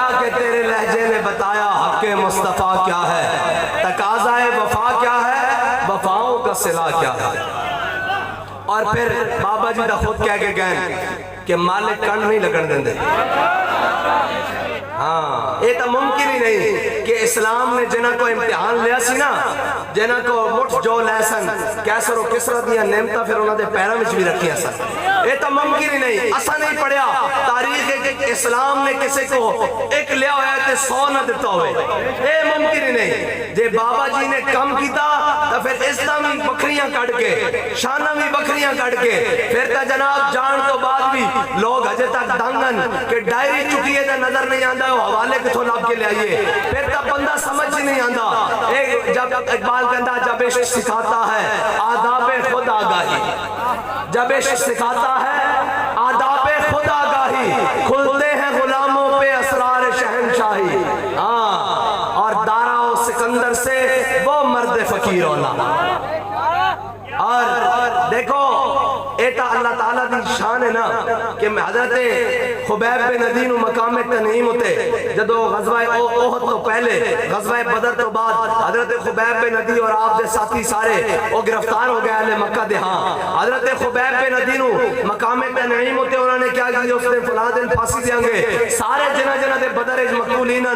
کیا کہ تیرے لہجے نے بتایا حق مصطفیٰ کیا ہے، تقاضائے وفا کیا ہے، وفاؤں کا صلہ کیا ہے۔ اور پھر بابا جی دا خود کہہ کے گئے کہ مالک کنڈ نہیں لگن دیندے۔ ہاں یہ تو ممکن ہی نہیں کہ اسلام نے جنہ کو امتحان لیا سی نا، جنہ کو مٹھ جو لے سن کیسر و کسرت دیا نعمتاں پھر انہوں نے پیروں میں بھی رکھیا سن، یہ تو ممکن ہی نہیں۔ اسا نہیں پڑھیا تاریخ اسلام نے کسی کو ایک لیا ہوا ہے تے 100 نہ دیتا ہوئے، یہ ممکن ہی نہیں۔ جے بابا جی نے کم کیتا تو پھر اسلامی بکریاں کٹ کے شانہ بھی بکریاں کٹ کے پھر تا جناب جان تو بعد بھی لوگ ہجے تک دنگن کہ ڈائری چکی ہے تا نظر نہیں آندہ حوالے کتھوں لاب کے لے آئیے، پھر تا بندہ سمجھ ہی نہیں آندہ۔ جب اقبال کہتا جب عشق سکھاتا ہے آداب خود آگاہی، جب عشق سکھاتا ہے آداب خود آگاہی، کھلتے ہیں غلاموں پہ اسرار شہنشاہی، اور دارا و سکندر سے وہ مرد فقیر اولا۔ اور دیکھو ایتا اللہ تعالیٰ دی شان ہے نا کہ حضرت خبیب بن عدی مقام تنعیم ہوتے جدو غزوہ احد تو پہلے غزوہ بدر تو بعد حضرت خبیب بن عدی اور آپ دے ساتھی سارے وہ گرفتار ہو گئے اہل مکہ دے ہاں۔ حضرت خبیب بن عدی مقام تنعیم ہوتے انہوں نے کیا کیا اس نے فلاں دن پھانسی دیاں گے، سارے جنہ دے بدر اج مقتولین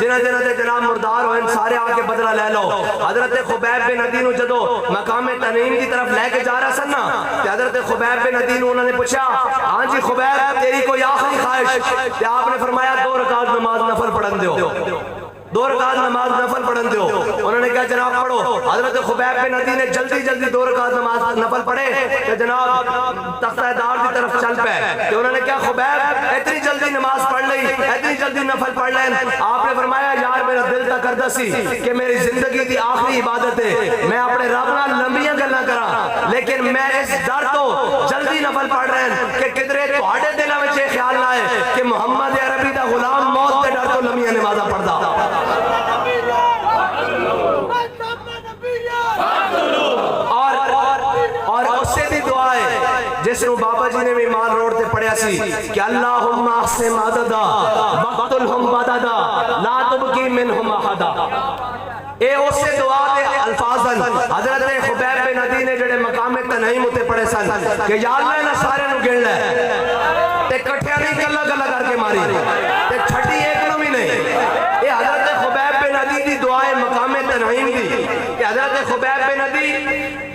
جنہ دے جناب مردار ہوئے سارے آ کے بدلہ لے لو۔ حضرت خبیب بن عدی جدو مقام تنعیم کی طرف لے کے جا رہا سن نا کہ حضرت خبیب بن عدی انہوں نے پوچھا ہاں جی خبیب تیری کوئی آخری خواہش؟ کہ آپ نے فرمایا 2 رکعت نماز نفل پڑھن دیو، 2 رکعت نماز نفل پڑھن دیو۔ انہوں نے کہا جناب پڑھو۔ حضرت خبیب بن عدی نے جلدی 2 رکعت نماز نفل پڑھے کہ جناب تختہ دار کی طرف چل پے کہ انہوں نے کہا خبیب اتنی جلدی نماز پڑھ لئی، اتنی جلدی نفل پڑھ لیں؟ آپ نے فرمایا یار میرا دل تا کردہ سی کہ میری زندگی دی آخری عبادت ہے، میں اپنے رب نال لمبیاں گلاں کراں، لیکن میں اس ڈر تو جلدی نفل پڑھ رہے ہیں کہ کدرے تہاڈے دلاں وچ یہ خیال نہ آئے کہ محمد عربی دا غلام موت دے ڈر تو لمبیاں نمازاں پڑھدا۔ اور اس سے بھی دعا ہے جس نے بابا جی نے بھی مال روڈ تے پڑھیا سی کہ اللہم احسن عددا وقتلہم بددا لا تبکی منہم احدا۔ اے اس سے دعا دے الفاظن حضرت خبیب بن عدی نے جڑے مقام تنعیم ہوتے پڑھے سن کہ یا اللہ نے سارے نو گن لے تے کٹھیا نہیں کلا کر کے ماری تے چھٹی ایک نو بھی نہیں۔ اے حضرت خبیب بن عدی دی دعائے مقام تنعیم دی کہ حضرت خبیب بن عدی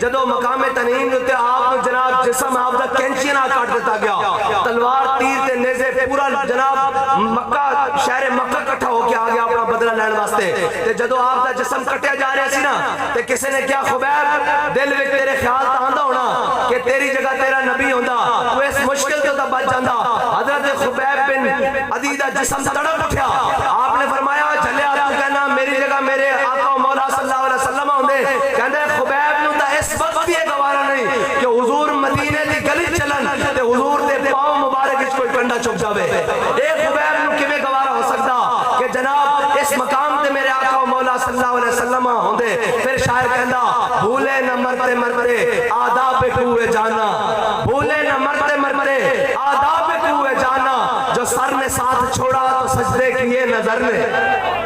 جدو مقام تنعیم ہوتے آپ جناب جسم آپ دا کینچی نہ کاٹ دیتا گیا، تلوار تیر تے نیزے پورا جناب مکہ شہر مکہ کٹھا ہو کے آگیا اپنا بدلہ لین واسطے تے جدو آپ دا جسم کٹیا جا رہے سی نا تے کسی نے کیا خبیب دل میں تیرے خیال تاندہ ہونا کہ تیری جگہ تیرا نبی ہوندہ تو اس مشکل تو بچ جاندہ۔ حضرت خبیب بن عدی دا جسم تڑپ اٹھیا، آپ نے فرمایا جھلیا تو کہنا میری جگہ میرے آقا مولا صلی اللہ علیہ وسلم ہوندے، کہندے خبیب نو تا اس وقت بھی گوارا نہیں کہ حضور مدینے دی گلی چلن تے حضور دے پاؤں مبارک اس کوئی کنڈا چھپ جاوے۔ اے خبیب نو کیویں گوارا ہو سکتا کہ جناب اس مقام تے میرے آقا مولا صلی اللہ علیہ وسلم ہوندے۔ پھر شاعر کہندا بھولے نہ مرتے مرتے آداب کوئے جانا، بھولے نہ مرتے مرتے آداب کوئے جانا، جو سر نے ساتھ چھوڑا تو سجدے کیے نظر نے۔